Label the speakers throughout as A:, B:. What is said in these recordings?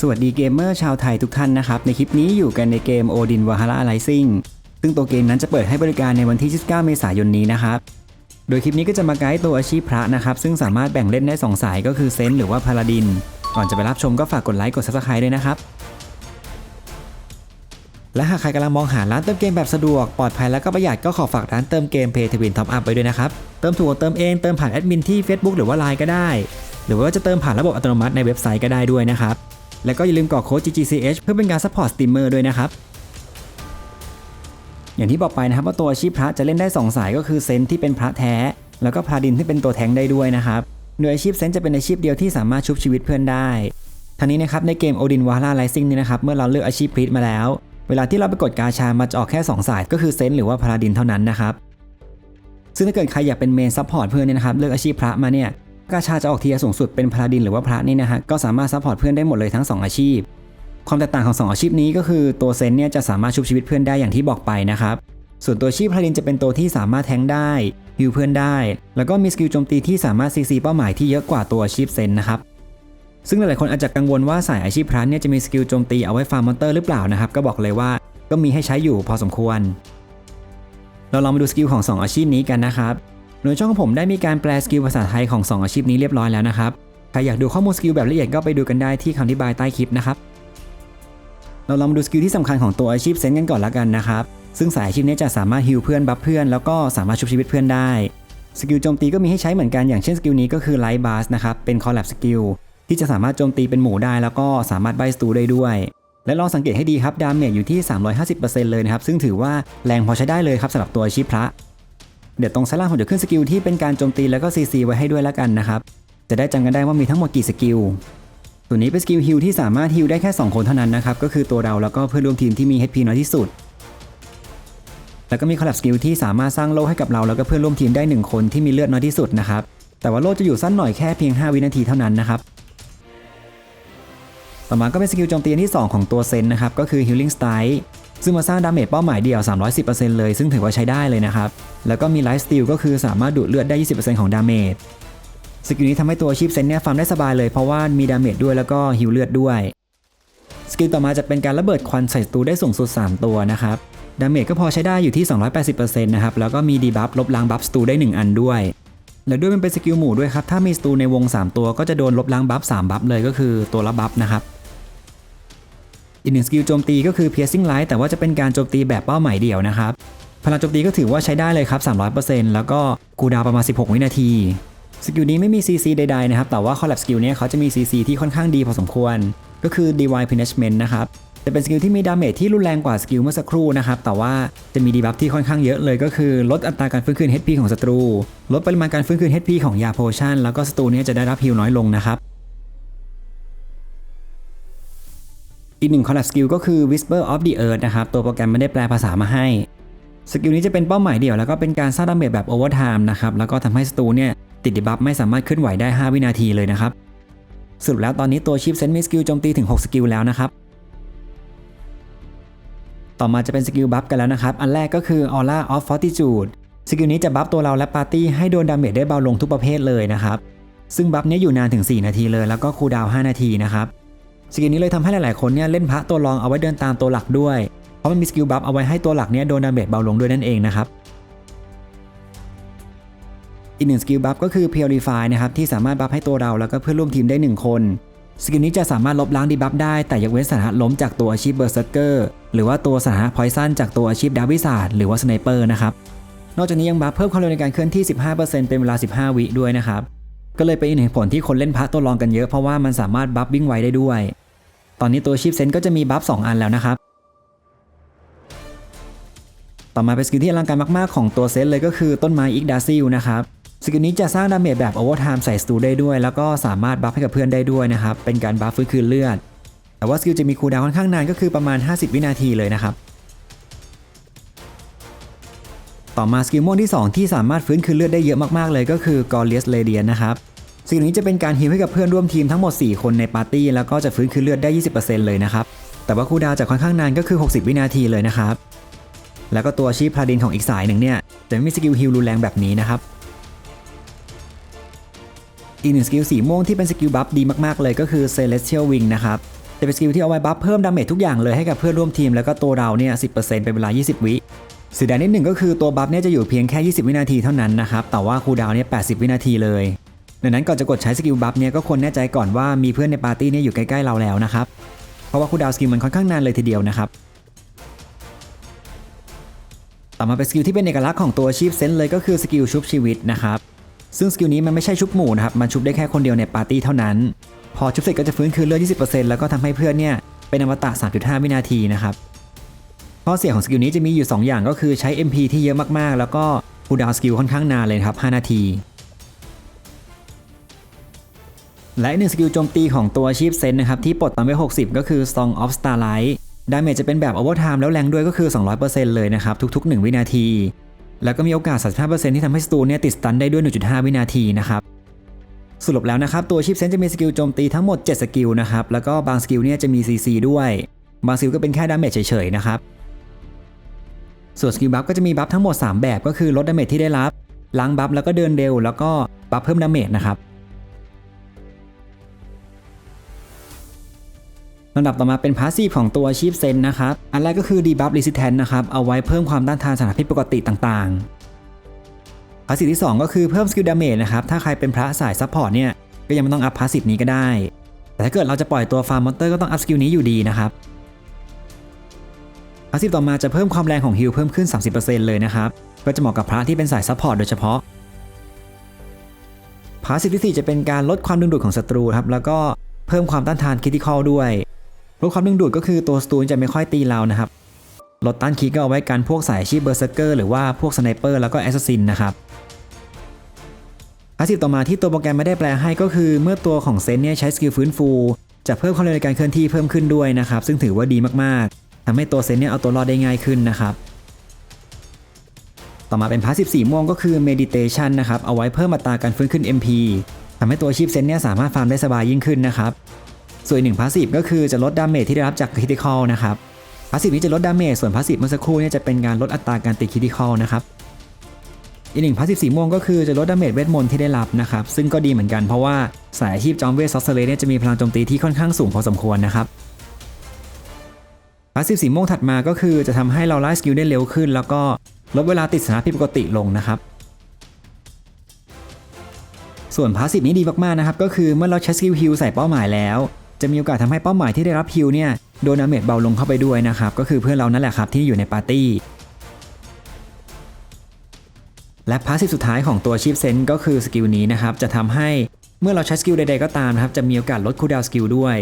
A: สวัสดีเกมเมอร์ชาวไทยทุกท่านนะครับในคลิปนี้อยู่กันในเกม Odin Valhalla Rising ซึ่งตัวเกมนั้นจะเปิดให้บริการในวันที่ 29 เมษายนนี้นะครับโดยคลิปนี้ก็จะมาไกด์ตัวอาชีพพระนะครับซึ่งสามารถแบ่งเล่นได้2สายก็คือเซนต์หรือว่าพาลาดินก่อนจะไปรับชมก็ฝากกดไลค์กด Subscribe ด้วยนะครับและหากใครกำลังมองหาร้านเติมเกมแบบสะดวกปลอดภัยและก็ประหยัดก็ขอฝากร้านเติมเกม Pay to Win Top Up ไว้ด้วยนะครับเติมถูกเติมเองเติมผ่านแอดมินที่ Facebook หรือว่า LINE ก็ได้หรือว่าจะเติมผ่านระบบอัตโนมัติในเว็บไซต์ก็ได้ด้วยนะครับแล้วก็อย่าลืมกรอกโค้ด GGCH เพื่อเป็นการซัพพอร์ตสตรีมเมอร์ด้วยนะครับอย่างที่บอกไปนะครับว่าตัวอาชีพพระจะเล่นได้2สายก็คือเซนต์ที่เป็นพระแท้แล้วก็พาดินที่เป็นตัวแทงได้ด้วยนะครับโดยอาชีพเซนต์จะเป็นอาชีพเดียวที่สามารถชุบชีวิตเพื่อนได้ทั้งนี้นะครับในเกม Odin Valhalla Rising นี่นะครับเมื่อเราเลือกอาชีพพรีตมาแล้วเวลาที่เราไปกดกาชามาจะออกแค่2สายก็คือเซนต์หรือว่าพาดินเท่านั้นนะครับซึ่งถ้าเกิดใครอยากเป็นเมนซัพพอร์ตเพื่อนเนี่ยนะครับเลือกอาชีพพระมาเนี่ยกาชาจะออกเทียร์สูงสุดเป็นพาลาดินหรือว่าพระนี่นะฮะก็สามารถซัพพอร์ตเพื่อนได้หมดเลยทั้ง2อาชีพความแตกต่างของ2อาชีพนี้ก็คือตัวเซนเนี่ยจะสามารถชุบชีวิตเพื่อนได้อย่างที่บอกไปนะครับส่วนตัวอาชีพพาลาดินจะเป็นตัวที่สามารถแทงได้ฮิวเพื่อนได้แล้วก็มีสกิลโจมตีที่สามารถซีเป้าหมายที่เยอะกว่าตัวอาชีพเซนนะครับซึ่งหลายๆคนอาจจะกังวลว่าสายอาชีพพระเนี่ยจะมีสกิลโจมตีเอาไว้ฟาร์มมอนเตอร์หรือเปล่านะครับก็บอกเลยว่าก็มีให้ใช้อยู่พอสมควรเราลองมาดูสกิลของ2อาชีพนี้กันนะครับโดยช่องของผมได้มีการแปลสกิลภาษาไทยของ2อาชีพนี้เรียบร้อยแล้วนะครับใครอยากดูข้อมูลสกิลแบบละเอียดก็ไปดูกันได้ที่คำอธิบายใต้คลิปนะครับเราลองมาดูสกิลที่สำคัญของตัวอาชีพเซนต์กันก่อนละกันนะครับซึ่งสายอาชีพนี้จะสามารถฮีลเพื่อนบัฟเพื่อนแล้วก็สามารถชุบชีวิตเพื่อนได้สกิลโจมตีก็มีให้ใช้เหมือนกันอย่างเช่นสกิลนี้ก็คือไลท์บาร์นะครับเป็นคอลแลปสกิลที่จะสามารถโจมตีเป็นหมู่ได้แล้วก็สามารถใบสตูได้ด้วยและลองสังเกตให้ดีครับดาเมจอยู่ที่ 350% เลยนะครับซึ่งถือว่าแรงพอใช้ได้เลยครับสำหรับตัวอาชีพพระเดี๋ยวตรงซ้ายล่างผมจะขึ้นสกิลที่เป็นการโจมตีแล้วก็ซีไว้ให้ด้วยแล้วกันนะครับจะได้จำกันได้ว่ามีทั้งหมดกี่สกิลตัวนี้เป็นสกิลฮิลที่สามารถฮิลได้แค่2คนเท่านั้นนะครับก็คือตัวเราแล้วก็เพื่อนร่วมทีมที่มี HP น้อยที่สุดแล้วก็มีคอลแลปสกิลที่สามารถสร้างโล่ให้กับเราแล้วก็เพื่อนร่วมทีมได้1คนที่มีเลือดน้อยที่สุดนะครับแต่ว่าโล่จะอยู่สั้นหน่อยแค่เพียง5วินาทีเท่านั้นนะครับต่อมาก็เป็นสกิลโจมตีที่2ของตัวเซนนะครับก็คือ Healing Strike ซึ่งมาสร้างดาเมจเป้าหมายเดียว 310% เลยซึ่งถือว่าใช้ได้เลยนะครับแล้วก็มี Life Steal ก็คือสามารถดูดเลือดได้ 20% ของดาเมจสกิลนี้ทำให้ตัวอาชีพเซนเนี่ยฟาร์มได้สบายเลยเพราะว่ามีดาเมจด้วยแล้วก็ฮิลเลือดด้วยสกิลต่อมาจะเป็นการระเบิดควันใส่ศัตรูได้สูงสุด3ตัวนะครับดาเมจก็พอใช้ได้อยู่ที่ 280% นะครับแล้วก็มีดีบัฟลบล้างบัฟศัตรูได้1อันด้วยและด้วยมันเป็นสกิลหมู่ด้วยครับถ้ามีศัตรูในวง3ตัวก็จะโดนลบล้างบัฟ3บัฟเลยก็คือตัวละบัฟนะครับอีก1สกิลโจมตีก็คือ Piercing Light แต่ว่าจะเป็นการโจมตีแบบเป้าหมายเดี่ยวนะครับพลังโจมตีก็ถือว่าใช้ได้เลยครับ 300% แล้วก็คูลดาวน์ประมาณ16วินาทีสกิลนี้ไม่มี CC ใดๆนะครับแต่ว่าคอลแลปสกิลนี้เขาจะมี CC ที่ค่อนข้างดีพอสมควรก็คือ Divine Punishment นะครับจะเป็นสกิลที่มีดาเมจที่รุนแรงกว่าสกิลเมื่อสักครู่นะครับแต่ว่าจะมีดีบัฟที่ค่อนข้างเยอะเลยก็คือลดอัตราการฟื้นคืน HP ของศัตรูลดปริมาณการฟื้นคืน HP ของยาโพชั่นแล้วก็ศัตรูนี้จะได้รับฮีลน้อยลงนะครับอีก1 Collab Skill ก็คือ Whisper of the Earth นะครับตัวโปรแกรมไม่ได้แปลภาษามาให้สกิลนี้จะเป็นเป้าหมายเดี่ยวแล้วก็เป็นการสร้างดาเมจแบบ Overtime นะครับแล้วก็ทำให้ศัตรูเนี่ยติดดีบัฟไม่สามารถเคลื่อนไหวได้5วินาทีเลยนะครับสรุปแล้วตอนนี้ตัวชิปเซนมีสกิลโจมตีถึง6สกิลแล้วนะครับต่อมาจะเป็นสกิลบัฟกันแล้วนะครับอันแรกก็คือ Aura of Fortitude สกิลนี้จะบัฟตัวเราและปาร์ตี้ให้โดนดาเมจได้เบาลงทุกประเภทเลยนะครับซึ่งบัฟนี้อยู่นานถึง4นาทีเลยแล้วก็คูลดาวน์5นาทีนะครับสกิลนี้เลยทำให้หลายๆคนเนี่ยเล่นพระตัวรองเอาไว้เดินตามตัวหลักด้วยเพราะมันมีสกิลบัฟเอาไว้ให้ตัวหลักเนี่ยโดนดาเมจเบาลงด้วยนั่นเองนะครับอีก1สกิลบัฟก็คือ Purify นะครับที่สามารถบัฟให้ตัวเราแล้วก็เพื่อนร่วมทีมได้1คนสกิลนี้จะสามารถลบล้างดีบัฟได้แต่ยกเว้นสถานะล้มจากตัวอาชีพเบอร์เซอร์เกอร์หรือว่าตัวสถานะพอยซันจากตัวอาชีพดาร์วิสาร์หรือว่าสไนเปอร์นะครับนอกจากนี้ยังบัฟเพิ่มความเร็วในการเคลื่อนที่ 15% เป็นเวลา15วิด้วยนะครับก็เลยเป็นอีกเหตุผลที่คนเล่นพระตัวรองกันเยอะเพราะว่ามันสามารถบัฟวิ่งไวได้ด้วยตอนนี้ตัวชิปเซนก็จะมีบัฟ2อันแล้วนะครับต่อมาเป็นสกิลที่อลังการมากๆของตัวเซนเลยก็คือต้นไม้อิกดาซิลนะครับสกิลนี้จะสร้างดาเมจแบบโอเวอร์ไทม์ใส่ศัตรูได้ด้วยแล้วก็สามารถบัฟให้กับเพื่อนได้ด้วยนะครับเป็นการบัฟฟื้นคืนเลือดแต่ว่าสกิลจะมีคูลดาวน์ค่อนข้างนานก็คือประมาณ50วินาทีเลยนะครับต่อมาสกิลม่วงที่2ที่สามารถฟื้นคืนเลือดได้เยอะมากๆเลยก็คือ Glorious Radiance นะครับสกิลนี้จะเป็นการฮีลให้กับเพื่อนร่วมทีมทั้งหมด4คนในปาร์ตี้แล้วก็จะฟื้นคืนเลือดได้ 20% เลยนะครับแต่ว่าคูลดาวน์จะค่อนข้างนานก็คือ60วินาทีเลยนะครับแล้วก็ตัวอาชีพพาดินของอีกสายหนึ่งเนี่ยจะไม่มีสกิลฮีลรุนแรงแบบนี้นะครับอีก1สกิลสีม่วงที่เป็นสกิลบัฟดีมากๆเลยก็คือ Celestial Wing นะครับ จะเป็นสกิลที่เอาไว้บัฟเพิ่มดาเมจทุกอย่างเลยให้กับเพื่อนร่วมทีมแล้วก็ตัวเราเนี่ย 10% เป็นเวลา20วิเสียดายนิดหนึ่งก็คือตัวบัฟเนี่ยจะอยู่เพียงแค่20วินาทีเท่านั้นนะครับแต่ว่าคูลดาวน์เนี่ย80วินาทีเลยดังนั้นก่อนจะกดใช้สกิลบัฟเนี่ยก็ควรแน่ใจก่อนว่ามีเพื่อนในปาร์ตี้เนี่ยอยู่ใกล้ๆเราแล้วนะครับเพราะว่าคูลดาวน์สกิลมันค่อนข้างนานเลยทีเดียวนะครับต่อมาเป็นสกิลที่เป็นเอกลักษณ์ของตัวอาชีพเซนต์เลยก็คือสกิลชุบชีวิตนะครับซึ่งสกิลนี้มันไม่ใช่ชุบหมู่นะครับมันชุบได้แค่คนเดียวในปาร์ตี้เท่านั้นพอชุบเสร็จก็จะฟื้นคืนเลือด 20% แล้วก็ทำให้เพื่อนเนี่ยเป็นอมตะ 3.5 วินาทีนะครับข้อเสียของสกิลนี้จะมีอยู่2อย่างก็คือใช้ MP ที่เยอะมากๆแล้วก็คูลดาวน์สกิลค่อนข้างนานเลยครับ5นาทีและอีกหนึ่งสกิลโจมตีของตัวอาชีพเซนต์นะครับที่ปลดตอนเวล60ก็คือ Song of Starlight ดาเมจจะเป็นแบบ Overtime แล้วแรงด้วยก็คือ 200% เลยนะครับทุกๆ1วินาทีแล้วก็มีโอกาส 35% ที่ทำให้ศัตรูเนี่ยติดสตันได้ด้วย 1.5 วินาทีนะครับสรุปแล้วนะครับตัวอาชีพเซนต์จะมีสกิลโจมตีทั้งหมด7สกิลนะครับแล้วก็บางสกิลเนี่ยจะมี CC ด้วยบางสกิลก็เป็นแค่ดาเมจเฉยๆนะครับส่วนสกิลบัฟก็จะมีบัฟทั้งหมด3แบบก็คือลดดาเมจที่ได้รับล้างบัฟแล้วก็เดินเร็วแล้วก็บัฟเพิ่มดาเมจนะครับลำดับต่อมาเป็นพาสซีฟของตัวอาชีพเซนนะครับอันแรกก็คือดีบัฟรีสิสแทนต์นะครับเอาไว้เพิ่มความต้านทานสารพิษปกติต่างๆพาสซีฟที่2ก็คือเพิ่มสกิลดาเมจนะครับถ้าใครเป็นพระสายซัพพอร์ตเนี่ยก็ยังไม่ต้องอัพพาสซีฟนี้ก็ได้แต่ถ้าเกิดเราจะปล่อยตัวฟาร์มมอนเตอร์ก็ต้องอัพสกิลนี้อยู่ดีนะครับพาสซีฟต่อมาจะเพิ่มความแรงของฮีลเพิ่มขึ้น 30% เลยนะครับก็จะเหมาะกับพระที่เป็นสายซัพพอร์ตโดยเฉพาะพาสซีฟที่4จะเป็นการลดความดึงดูดของศัตรูครับแล้วก็เพิ่มความต้านทานคริติคอลด้วยลดความดึงดูดก็คือตัวศัตรูจะไม่ค่อยตีเรานะครับลดต้านคีก็เอาไว้กันพวกสายอาชีพเบอร์เซอร์เกอร์หรือว่าพวกสไนเปอร์แล้วก็แอสซัสซินนะครับพาสซีฟต่อมาที่ตัวโปรแกรมไม่ได้แปลให้ก็คือเมื่อตัวของเซนเนี่ยใช้สกิลฟื้นฟูจะเพิ่มความเร็วในการเคลื่อนที่เพิ่มขึ้นด้วยนะครับซึ่งถือว่าดีมากๆทำให้ตัวเซนเนี่ยเอาตัวรอดได้ง่ายขึ้นนะครับต่อมาเป็นพาสซีฟสีม่วงก็คือ Meditation นะครับเอาไว้เพิ่มอัตราการฟื้นขึ้น MP ทำให้ตัวอาชีพเซนเนี่ยสามารถฟาร์มได้สบายยิ่งขึ้นนะครับส่วนหนึ่งพาสซีฟก็คือจะลดดาเมจที่ได้รับจากคริติคอลนะครับพาสซีฟนี้จะลดดาเมจส่วนพาสซีฟเมื่อสักครู่เนี่ยจะเป็นการลดอัตราการติดคริติคอลนะครับอีกหนึ่งพาสซีฟสีม่วงก็คือจะลดดาเมจเวทมนต์ที่ได้รับนะครับซึ่งก็ดีเหมือนกันเพราะว่าสายอาชีพจอมเวทซอสเซอร์เนี่ยจะมีพลังโจมตีที่ค่อนข้างสูงพอสมควรนะครับพาสซีฟสีม่วงถัดมาก็คือจะทำให้เราไล่สกิลได้เร็วขึ้นแล้วก็ลดเวลาติดสถานะผิดปกติลงนะครับส่วนพาสซีฟนี้ดีมากๆนะครับก็คือเมื่อเราใช้สกิลฮิลใส่เป้าหมายแล้วจะมีโอกาสทำให้เป้าหมายที่ได้รับฮิลเนี่ยโดนดาเมจเบาลงเข้าไปด้วยนะครับก็คือเพื่อนเรานั่นแหละครับที่อยู่ในปาร์ตี้และพาสซีฟสุดท้ายของตัวอาชีพเซนก็คือสกิลนี้นะครับจะทำให้เมื่อเราใช้สกิลใดๆก็ตามนะครับจะมีโอกาสลดคูลดาวน์สกิลด้วย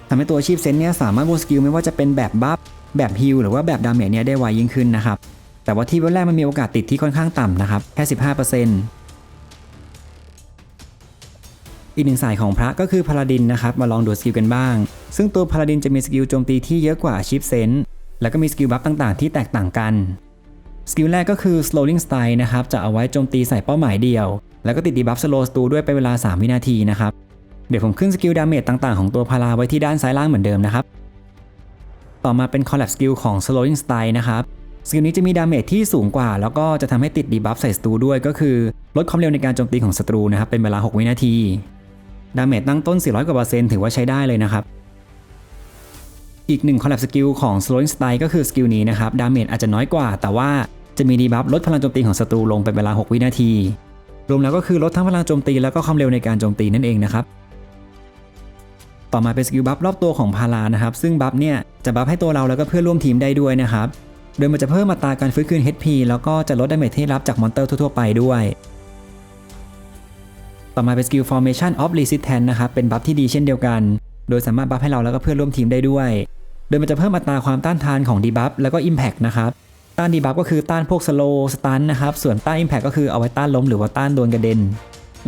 A: ทำให้ตัวอาชีพเซนเนี่ยสามารถวนสกิลไม่ว่าจะเป็นแบบบัฟแบบฮิลหรือว่าแบบดาเมจเนี่ยได้ไวยิ่งขึ้นนะครับแต่ว่าที่เวลแรกมันมีโอกาสติดที่ค่อนข้างต่ำนะครับแค่ 15%อีกหนึ่งสายของพระก็คือพาลาดินนะครับมาลองดูสกิลกันบ้างซึ่งตัวพาลาดินจะมีสกิลโจมตีที่เยอะกว่าอาชีพเซนแล้วก็มีสกิลบัฟต่างๆที่แตกต่างกันสกิลแรกก็คือ slowing style นะครับจะเอาไว้โจมตีใส่เป้าหมายเดียวแล้วก็ติดดีบัฟ slow ศัตรูด้วยเป็นเวลา3วินาทีนะครับเดี๋ยวผมขึ้นสกิลดาเมจต่างๆของตัวพาราไว้ที่ด้านซ้ายล่างเหมือนเดิมนะครับต่อมาเป็น collapse skill ของ slowing style นะครับสกิลนี้จะมีดาเมจที่สูงกว่าแล้วก็จะทำให้ติดดีบัฟใส่ศัตรูด้วยก็คือลดความเร็วในการโจมตีของศัตรูนะครับเป็นเวลา6วินาทีดาเมจตั้งต้น400%กว่าถือว่าใช้ได้เลยนะครับอีกหนึ่ง collapse skill ของ slowing style ก็คือสกิลนี้นะครับดาเมจอาจจะน้อยกว่าแต่ว่าจะมีดีบัฟลดพลังโจมตีของศัตรูลงเป็นเวลา6วินาทีรวมแล้วก็คือลดทั้งพลังโจมตีแล้วก็ความเร็วในการโจมตีนั่นเองนะครับต่อมาเป็นสกิลบัฟรอบตัวของพารานะครับซึ่งบัฟเนี่ยจะบัฟให้ตัวเราแล้วก็เพื่อนร่วมทีมได้ด้วยนะครับโดยมันจะเพิ่มอัตราการฟื้นคืน HP แล้วก็จะลดดาเมจที่รับจากมอนเตอร์ทั่วๆไปด้วยต่อมาเป็นสกิล Formation of Resistance นะครับเป็นบัฟที่ดีเช่นเดียวกันโดยสามารถบัฟให้เราแล้วก็เพื่อนร่วมทีมได้ด้วยโดยมันจะเพิ่มอัตราความต้านทานของดีบัฟแล้วก็ Impact นะครับต้านดีบัฟก็คือต้านพวก Slow Stun นะครับส่วนต้าน Impact ก็คือเอาไว้ต้านล้มหรือว่าต้านโดนกระเด็น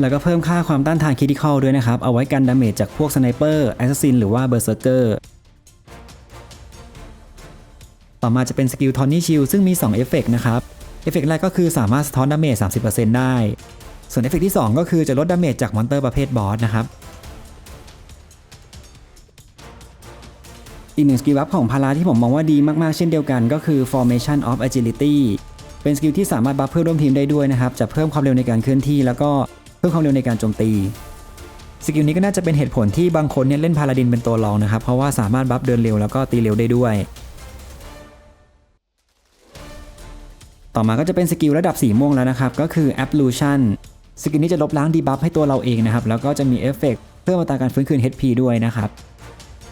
A: แล้วก็เพิ่มค่าความต้านทานคริติคอลด้วยนะครับเอาไว้กันดาเมจจากพวกสไนเปอร์แอสซัสซินหรือว่าเบอร์เซอร์เกอร์ต่อมาจะเป็นสกิลทอนนี่ชิลซึ่งมี2เอฟเฟกต์นะครับเอฟเฟกต์แรกก็คือสามารถสะท้อนดาเมจ 30% ได้ส่วนเอฟเฟกต์ที่2ก็คือจะลดดาเมจจากมอนเตอร์ประเภทบอสนะครับอีกหนึ่งสกิลบัฟของพาราที่ผมมองว่าดีมากๆเช่นเดียวกันก็คือ Formation of Agility เป็นสกิลที่สามารถบัฟเพื่อนร่วมทีมได้ด้วยนะครับจะเพิ่มความเร็วในการเคลื่อนที่แล้วก็เพิ่มความเร็วในการโจมตี สกิลนี้ก็น่าจะเป็นเหตุผลที่บางคนเนี่ยเล่นพาลาดินเป็นตัวรองนะครับเพราะว่าสามารถบัฟเดินเร็วแล้วก็ตีเร็วได้ด้วยต่อมาก็จะเป็นสกิลระดับสีม่วงแล้วนะครับก็คือ Ablution สกิลนี้จะลบล้างดีบัฟให้ตัวเราเองนะครับแล้วก็จะมีเอฟเฟกต์เพิ่มอัตราการฟื้นคืน HP ด้วยนะครับ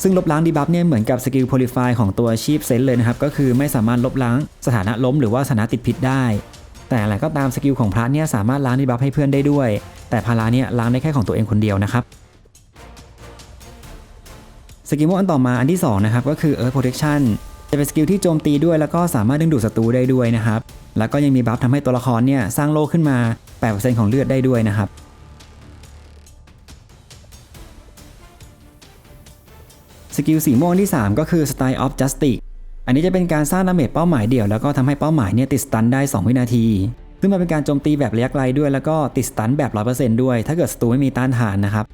A: ซึ่งลบล้างดีบัฟเนี่ยเหมือนกับสกิล Purify ของตัวชีพเซนเลยนะครับก็คือไม่สามารถลบล้างสถานะล้มหรือว่าสถานะติดพิษได้แต่อะไรก็ตามสกิลของพระเนี่ยสามารถล้างดีบัฟให้เพื่อนได้ด้วยแต่พาราเนี่ยล้างได้แค่ของตัวเองคนเดียวนะครับสกิลอันต่อมาอันที่2นะครับก็คือ Earth Protection จะเป็นสกิลที่โจมตีด้วยแล้วก็สามารถดึงดูดศัตรูได้ด้วยนะครับแล้วก็ยังมีบัฟทำให้ตัวละครเนี่ยสร้างโล่ขึ้นมา 8% ของเลือดได้ด้วยนะครับสกิลสีม่วงที่3ก็คือ Style of Justice อันนี้จะเป็นการสร้างดาเมจเป้าหมายเดี่ยวแล้วก็ทำให้เป้าหมายเนี่ยติดสตันได้2วินาทีซึ่งมันเป็นการโจมตีแบบระยะไกลด้วยแล้วก็ติดสตันแบบ 100% ด้วยถ้าเกิดศัตรูไม่มีต้านทานนะครับ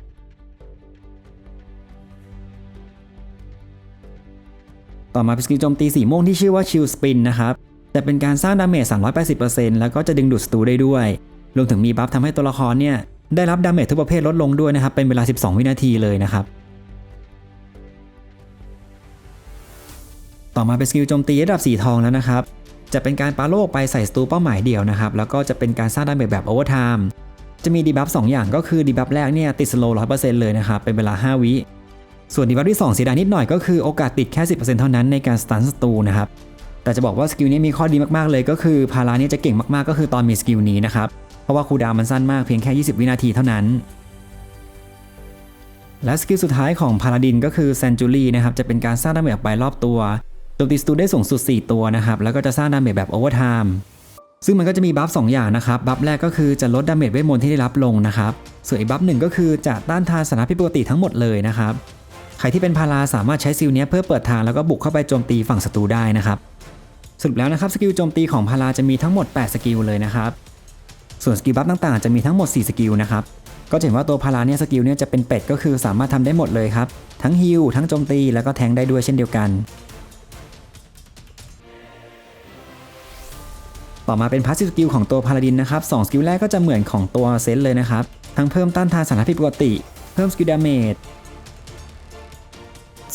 A: ต่อมาเป็นสกิลโจมตีสีม่วงที่ชื่อว่า Chill Spin นะครับจะเป็นการสร้างดาเมจ 380% แล้วก็จะดึงดูดศัตรูได้ด้วยรวมถึงมีบัฟทำให้ตัวละครเนี่ยได้รับดาเมจทุกประเภทลดลงด้วยนะครับเป็นเวลา12วินาทีเลยนะครับต่อมาเป็นสกิลโจมตีระดับสีทองแล้วนะครับจะเป็นการปาโลกไปใส่ศัตรูเป้าหมายเดี่ยวนะครับแล้วก็จะเป็นการสร้างดาเมจแบบโอเวอร์ไทม์จะมีดีบัฟ2อย่างก็คือดีบัฟแรกเนี่ยติดสโลว์ 100% เลยนะครับเป็นเวลา5วิส่วนดีบัฟที่2เสียดายนิดหน่อยก็คือโอกาสติดแค่ 10% เท่านั้นในการสตันศัตรูนะครับแต่จะบอกว่าสกิลนี้มีข้อดีมากๆเลยก็คือพาราเนี่ยจะเก่งมากๆก็คือตอนมีสกิลนี้นะครับเพราะว่าคูลดาวน์มันสั้นมากเพียงแค่20วินาทีเท่านั้นและสกิลสุดท้ายของพาราดินก็คือเซนจูรี่นะครับจะเป็นการสร้างดาเมจไปรอบตัวโจมตีศัตรูได้สูงสุด4ตัวนะครับแล้วก็จะสร้างดาเมจแบบโอเวอร์ไทม์ซึ่งมันก็จะมีบัฟ2อย่างนะครับบัฟแรกก็คือจะลดดาเมจเวทมนต์ที่ได้รับลงนะครับส่วนอีกบัฟหนึ่งก็คือจะต้านทานสถานะผิดปกติทั้งหมดเลยนะครับใครที่เป็นพาราสามารถใช้สกิลนี้เพื่อเปิดทางแล้วก็บุกเข้าไปโจมตีฝั่งศัตรูได้นะครับสรุปแล้วนะครับสกิลโจมตีของพาราจะมีทั้งหมด8สกิลเลยนะครับส่วนสกิลบัฟต่างๆจะมีทั้งหมด4สกิลนะครับก็จะเห็นว่าตัวพาราเนี่ยสกิลเนี่ยจะเป็นเป็ดก็คือสามารถทำได้หมดเลยครับทั้งฮีลทั้งโจมตีแล้วก็แทงได้ด้วยเช่นเดียวกันต่อมาเป็นพาสซีฟสกิลของตัวพาราดินนะครับ2สกิลแรกก็จะเหมือนของตัวเซนเลยนะครับทั้งเพิ่มต้านทานสถานะผิดปกติเพิ่มสกิลดาเมจ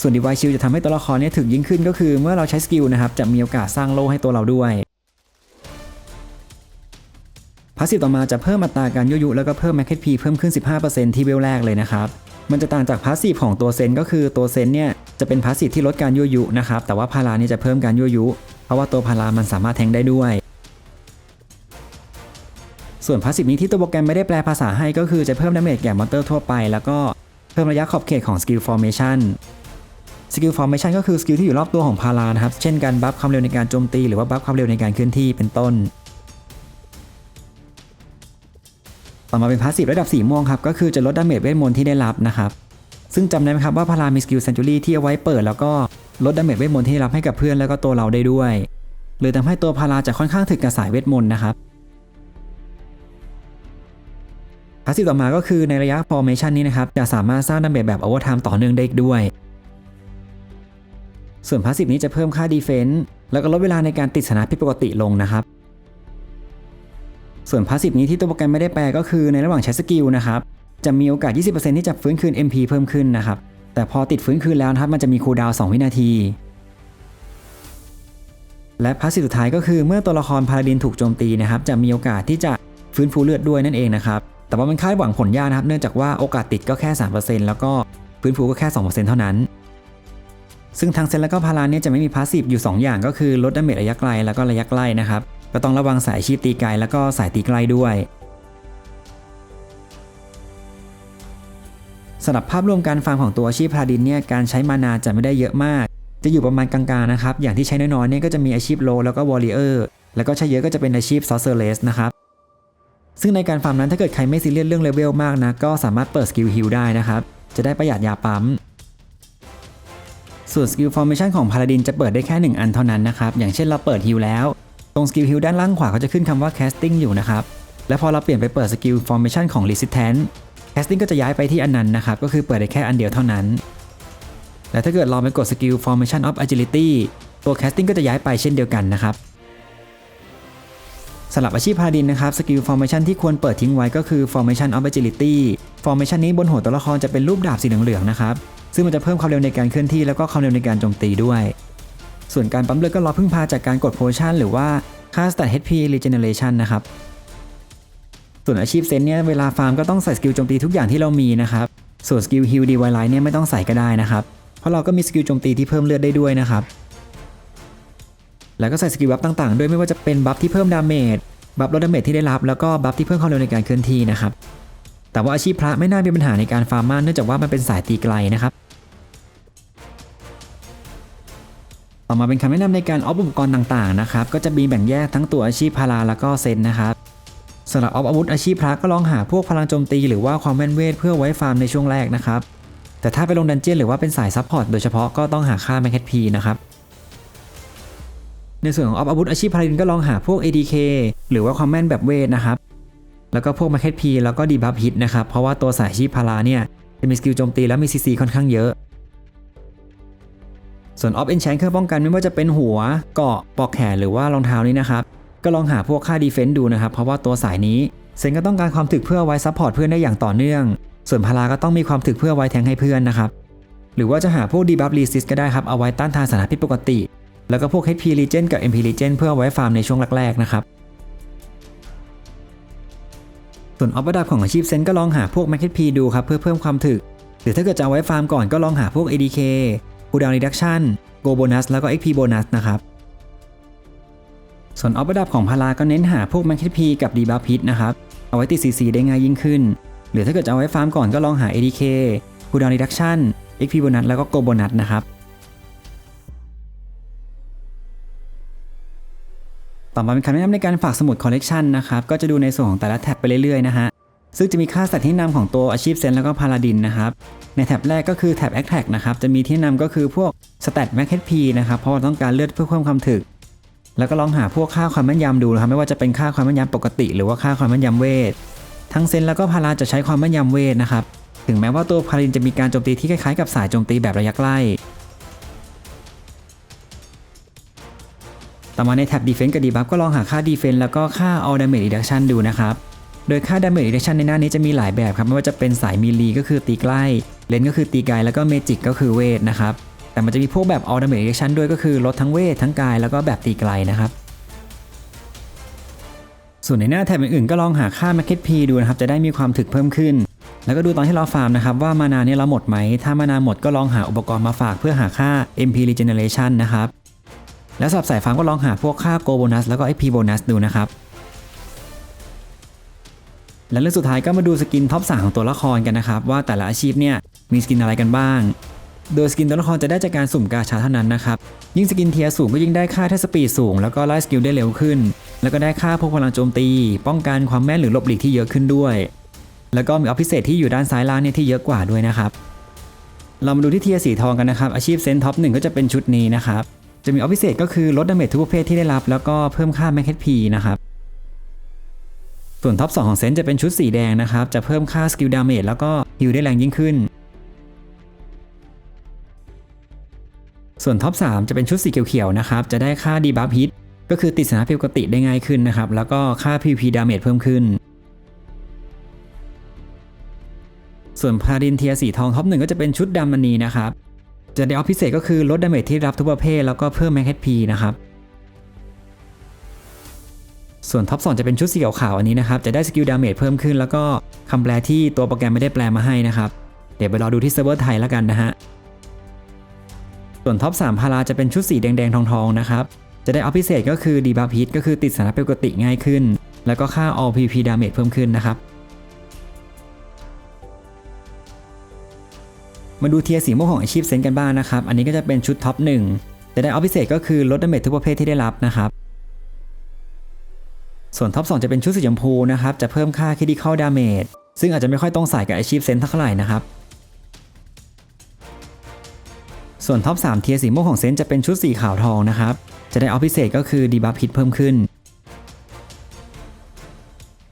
A: ส่วนดีไวชิลจะทำให้ตัวละครเนี่ยถึกยิ่งขึ้นก็คือเมื่อเราใช้สกิลนะครับจะมีโอกาสสร้างโล่ให้ตัวเราด้วยพาสซีฟต่อมาจะเพิ่มอัตราการยั่วยุแล้วก็เพิ่มแมคเก็ตพีเพิ่มขึ้น 15% ที่เวลแรกเลยนะครับมันจะต่างจากพาสซีฟของตัวเซนก็คือตัวเซนเนี่ยจะเป็นพาสซีฟที่ลดการยั่วยุนะครับแต่ว่าพารานี่จะเพิ่มการยั่วยุเพราะว่าตัวพารามันสามารถแทงได้ด้วยส่วนพาสซีฟนี้ที่ตัวโปรแกรมไม่ได้แปลภาษาให้ก็คือจะเพิ่มดาเมจแก่มอนเตอร์ทั่วไปแล้วก็เพิ่มระยะขอบเขตของสกิลฟอร์เมชั่นสกิลฟอร์เมชั่นก็คือสกิลที่อยู่รอบตัวของพารานะครับเช่นการบัฟความเร็วในการโจมตีหรือว่าบัฟความเร็วในการเคลื่อนที่เป็นต้นต่อมาเป็นพาสซีฟระดับสีม่วงครับก็คือจะลดดาเมจเวทมนต์ที่ได้รับนะครับซึ่งจำได้ไหมครับว่าพารามีสกิลเซนจูรี่ที่เอาไว้เปิดแล้วก็ลดดาเมจเวทมนต์ที่ได้รับให้กับเพื่อนแล้วก็ตัวเราได้ด้วยเลยทำให้ตัวพาราจะค่อนข้างถึกกับสายเวทมนต์นะครับพาสซีฟต่อมาก็คือในระยะ formation นี้นะครับจะสามารถสร้างดาเมจแบบโอเวอร์ไทม์ต่อเนื่องได้ด้วยส่วนพาสซีฟนี้จะเพิ่มค่า defense แล้วก็ลดเวลาในการติดสถานะผิดปกติลงนะครับส่วนพาสซีฟนี้ที่ตัวโปรแกรมไม่ได้แปลก็คือในระหว่างใช้สกิลนะครับจะมีโอกาส 20% ที่จะฟื้นคืน MP เพิ่มขึ้นนะครับแต่พอติดฟื้นคืนแล้วนะครับมันจะมีคูลดาวน์2วินาทีและพาสซีฟสุดท้ายก็คือเมื่อตัวละครพาราดินถูกโจมตีนะครับจะมีโอกาสที่จะฟื้นฟูเลือดด้วยนั่นเองนะครับแต่ว่ามันคาดหวังผลยากนะครับเนื่องจากว่าโอกาสติดก็แค่ 3% แล้วก็ฟื้นฟูก็แค่ 2% เท่านั้นซึ่งทางเซนและก็พาราเนี่ยจะไม่มีพาสซีฟอยู่2อย่างก็คือลดดาเมจระยะไกลแล้วก็ระยะใกล้นะครับก็ต้องระวังสายชีพตีไกลแล้วก็สายตีใกล้ด้วยสำหรับภาพรวมการฟาร์มของตัวอาชีพพาราดินเนี่ยการใช้มานาจะไม่ได้เยอะมากจะอยู่ประมาณกลางๆนะครับอย่างที่ใช้น้อยๆเนี่ยก็จะมีอาชีพโลแล้วก็วอริเออร์แล้วก็ใช้เยอะก็จะเป็นอาชีพซอสเซอร์เลสนะครับซึ่งในการฟาร์มนั้นถ้าเกิดใครไม่ซีเรียสเรื่องเลเวลมากนะก็สามารถเปิดสกิลฮิลได้นะครับจะได้ประหยัดยาปั๊มส่วนสกิลฟอร์เมชันของพาราดินจะเปิดได้แค่1อันเท่านั้นนะครับอย่างเช่นเราเปิดฮิลแล้วตรงสกิลฮิลด้านล่างขวาก็จะขึ้นคำว่า casting อยู่นะครับและพอเราเปลี่ยนไปเปิดสกิลฟอร์เมชันของ resistance casting ก็จะย้ายไปที่อันนั้นนะครับก็คือเปิดได้แค่อันเดียวเท่านั้นและถ้าเกิดเราไปกดสกิล formation of agility ตัว casting ก็จะย้ายไปเช่นเดียวกันนะครับสำหรับอาชีพพาราดินนะครับสกิล formation ที่ควรเปิดทิ้งไว้ก็คือ formation of agility ฟอร์เมชันนี้บนหัวตัวละครจะเป็นรูปดาบสีเหลืองๆนะครับซึ่งมันจะเพิ่มความเร็วในการเคลื่อนที่แล้วก็ความเร็วในการโจมตีด้วยส่วนการปั๊มเลือดก็รอพึ่งพาจากการกดโพชั่นหรือว่าค่า Stat HP Regeneration นะครับส่วนอาชีพเซนเนี่ยเวลาฟาร์มก็ต้องใส่สกิลโจมตีทุกอย่างที่เรามีนะครับส่วนสกิลฮิลดีไวไลท์เนี่ยไม่ต้องใส่ก็ได้นะครับเพราะเราก็มีสกิลโจมตีที่เพิ่มเลือดได้ด้วยนะครับแล้วก็ใส่สกิลบัฟต่างๆด้วยไม่ว่าจะเป็นบัฟที่เพิ่มดาเมจบัฟลดดาเมจที่ได้รับแล้วก็บัฟที่เพิ่มความเร็วในการเคลื่อนที่นะครับแต่ว่าอาชีพพระไม่น่ามีปัญหาในการฟาร์มมากเนื่องจากว่ามันเป็นสายตีไกลนะครับต่อมาเป็นคำแนะนำในการออฟอุปกรณ์ต่างๆนะครับก็จะมีแบ่งแยกทั้งตัวอาชีพพาราแล้วก็เซนนะครับสำหรับออฟอาวุธอาชีพพระก็ลองหาพวกพลังโจมตีหรือว่าความแม่นเวทเพื่อไว้ฟาร์มในช่วงแรกนะครับแต่ถ้าไปลงดันเจี้ยนหรือว่าเป็นสายซัพพอร์ตโดยเฉพาะก็ต้องหาค่าแมคเฮดพีนะครับในส่วนของออฟอาวุธอาชีพพาราดินก็ลองหาพวก ADK หรือว่าความแม่นแบบเวทนะครับแล้วก็พวกแมคเฮดพีแล้วก็ดีบัฟฮิตนะครับเพราะว่าตัวสายอาชีพพาราเนี่ยจะมีสกิลโจมตีและมี CC ค่อนข้างเยอะส่วนออฟเอนแชนเครื่องป้องกันไม่ว่าจะเป็นหัวเกราะปลอกแขนหรือว่ารองเท้านี้นะครับก็ลองหาพวกค่าดีเฟนซ์ดูนะครับเพราะว่าตัวสายนี้เซนก็ต้องการความถึกเพื่อไว้ซัพพอร์ตเพื่อนได้อย่างต่อเนื่องส่วนพาราก็ต้องมีความถึกเพื่อไว้แทงให้เพื่อนนะครับหรือว่าจะหาพวกดีบัฟรีซิสก็ได้ครับเอาไว้ต้านทานสถานพิษปกติแล้วก็พวก HP Regen กับ MP Regen เพื่อไว้ฟาร์มในช่วงแรกๆนะครับส่วนออฟระดับของอาชีพเซนก็ลองหาพวก Max HP ดูครับเพื่อเพิ่มความถึกหรือถ้าเกิดจะเอาไว้ฟาร์มก่อนก็ลองหาพวก ADK Cooldown Reduction Go Bonus แล้วก็ XP Bonus นะครับส่วนออฟระดับของพาราก็เน้นหาพวก Max HP กับ Debuff Hit นะครับเอาไว้ติด CC ได้ง่ายยิ่งขึ้นหรือถ้าเกิดจะเอาไว้ฟาร์มก่อนก็ลองหา ADK Cooldown Reduction XP Bonus แล้วก็ Go Bonus นะครับต่อมาเป็นคำแนะนำในการฝากสมุดคอลเลกชันนะครับก็จะดูในส่วนของแต่ละแท็บไปเรื่อยๆนะฮะซึ่งจะมีค่าสแตทที่นำของตัวอาชีพเซนแล้วก็พาราดินนะครับในแท็บแรกก็คือแท็บ Attack นะครับจะมีที่นำก็คือพวก Stat Max HP นะครับเพราะเราต้องการเลือดเพื่อเพิ่มความถึกแล้วก็ลองหาพวกค่าความแม่นยำดูนะครับไม่ว่าจะเป็นค่าความแม่นยำปกติหรือว่าค่าความแม่นยำเวททั้งเซนแล้วก็พาราจะใช้ความแม่นยำเวทนะครับถึงแม้ว่าตัวพาราดินจะมีการโจมตีที่คล้ายๆกับสายโจมตีแบบระยะใกล้ต่อมาในแท็บ Defense กับ Debuff ก็ลองหาค่า Defense แล้วก็ค่า All Damage Reduction ดูนะครับโดยค่า Damage Reduction ในหน้านี้จะมีหลายแบบครับไม่ว่าจะเป็นสายมีลีก็คือตีใกล้เลนก็คือตีไกลแล้วก็เมจิกก็คือเวทนะครับแต่มันจะมีพวกแบบ All Damage Reduction ด้วยก็คือลดทั้งเวททั้งกายแล้วก็แบบตีไกลนะครับส่วนในหน้าแท็บอื่นๆก็ลองหาค่า Max HP ดูนะครับจะได้มีความถึกเพิ่มขึ้นแล้วก็ดูตอนที่เราฟาร์มนะครับว่ามานาเนี่ยเราหมดไหมถ้ามานาหมดก็ลองหาอุปกรณ์มาฝากเพื่อหาค่า MP Regeneration นะครับแล้วสำหรับสายฟาร์มก็ลองหาพวกค่า Go Bonus แล้วก็ XP Bonus ดูนะครับและเรื่องสุดท้ายก็มาดูสกินท็อป3ของตัวละครกันนะครับว่าแต่ละอาชีพเนี่ยมีสกินอะไรกันบ้างโดยสกินตัวละครจะได้จากการสุ่มกาชาเท่านั้นนะครับยิ่งสกินเทียร์สูงก็ยิ่งได้ค่าเทสปีดสูงแล้วก็ไล่สกิลได้เร็วขึ้นแล้วก็ได้ค่าพวกพลังโจมตีป้องกันความแม่นหรือหลบหลีกที่เยอะขึ้นด้วยแล้วก็มีออฟพิเศษที่อยู่ด้านซ้ายล่างเนี่ยที่เยอะกว่าด้วยนะครับเรามาดูที่เทียร์สีทองกันนะครับอาชีพเซนท็อป1ก็จะเป็นชุดนี้นะครับจะมีออฟพิเศษก็คือลดดาเมจทุกประเภทที่ได้รับแล้วก็เพิ่มค่า Max HP นะครับส่วนท็อป2ของเซนจะเป็นชุดสีแดงนะครับจะเพิ่มค่าสกิลดาเมจแล้วก็ฮิลได้แรงยิ่งขึ้นส่วนท็อป3จะเป็นชุดสีเขียวๆนะครับจะได้ค่าดีบัฟฮิตก็คือติดสถานะปกติได้ง่ายขึ้นนะครับแล้วก็ค่า PVP ดาเมจเพิ่มขึ้นส่วนพาราดินเทียร์สีทองท็อป1ก็จะเป็นชุดดำมันนีนะครับจะได้ออฟพิเศษก็คือลดดาเมจที่รับทุกประเภทแล้วก็เพิ่ม Max HP นะครับส่วนท็อป2จะเป็นชุดสีขาวๆอันนี้นะครับจะได้สกิลดาเมจเพิ่มขึ้นแล้วก็คำแปลที่ตัวโปรแกรมไม่ได้แปลมาให้นะครับเดี๋ยวไปรอดูที่เซิร์ฟเวอร์ไทยแล้วกันนะฮะส่วนท็อป3พาราจะเป็นชุดสีแดงๆทองๆนะครับจะได้ออฟพิเศษก็คือดีบัฟฮิตก็คือติดสถานะปกติง่ายขึ้นแล้วก็ค่า All PVP ดาเมจเพิ่มขึ้นนะครับมาดูเทียร์สีม่วงของอาชีพเซนกันบ้างนะครับอันนี้ก็จะเป็นชุดท็อป1จะได้ออฟพิเศษก็คือลดดาเมจทุกประเภทที่ได้รับนะครับส่วนท็อป2จะเป็นชุดสีชมพูนะครับจะเพิ่มค่า Critical Damage ซึ่งอาจจะไม่ค่อยตรงสายกับอาชีพเซนเท่าไหร่นะครับส่วนท็อป3เทียร์สีม่วงของเซนจะเป็นชุดสีขาวทองนะครับจะได้ออฟพิเศษก็คือดีบัฟฮิตเพิ่มขึ้น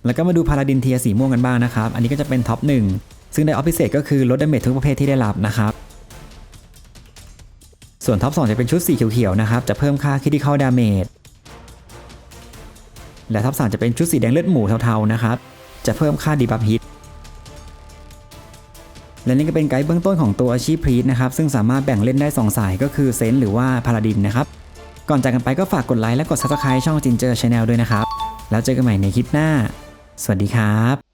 A: แล้วก็มาดูพาราดินเทียร์สีม่วงกันบ้างนะครับอันนี้ก็จะเป็นท็อป1ซึ่งได้ออฟพิเศษก็คือลดดาเมจทุกประเภทที่ได้รับนะครับส่วนท็อป2จะเป็นชุดสีเขียวๆนะครับจะเพิ่มค่า Critical Damage และท็อป3จะเป็นชุดสีแดงเลือดหมูเทาๆนะครับจะเพิ่มค่าดีบัฟฮิต และนี่ก็เป็นไกด์เบื้องต้นของตัวอาชีพพรีสนะครับซึ่งสามารถแบ่งเล่นได้2สายก็คือเซนต์หรือว่าพาลาดินนะครับก่อนจากกันไปก็ฝากกดไลค์และกด Subscribe ช่อง Ginger Channel ด้วยนะครับแล้วเจอกันใหม่ในคลิปหน้าสวัสดีครับ